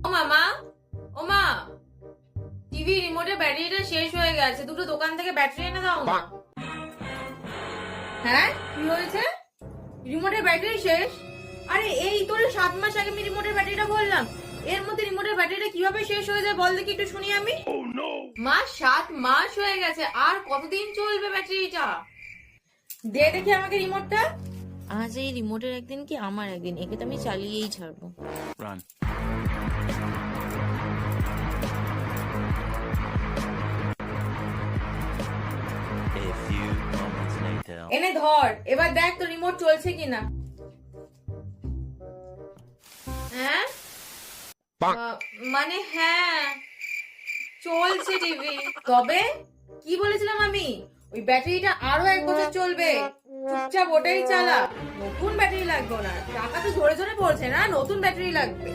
ও মামা, ও মা, টিভি রিমোটের ব্যাটারিটা শেষ হয়ে গেছে, দুটো দোকান থেকে ব্যাটারি এনে দাও না। হ্যাঁ, কি হয়েছে? রিমোটের ব্যাটারি শেষ? আরে এই তোর 7 মাস আগে আমি রিমোটের ব্যাটারিটা বললাম, এর মধ্যে রিমোটের ব্যাটারিটা কিভাবে শেষ হয়ে যায় বল দেখি, একটু শুনি আমি। মা 7 মাস হয়ে গেছে, আর কতদিন চলবে ব্যাটারিটা? দে দেখি আমাকে রিমোটটা। আজ এই রিমোটের একদিন কি আমার একদিন, একে তো আমি চালিয়েই ছাড়বো। Run. A few moments later. এনে ধর, এবার দেখ তো রিমোট চলছে কিনা। হ্যাঁ মানে হ্যাঁ, চলছে টিভি। তবে কি বলেছিলাম আমি, ওই ব্যাটারিটা আরো 1 বছর চলবে, চুপচাপ ওটাই চালা। নতুন ব্যাটারি লাগবে না, টাকা তো ধরে ধরে পড়ছে না, নতুন ব্যাটারি লাগবে।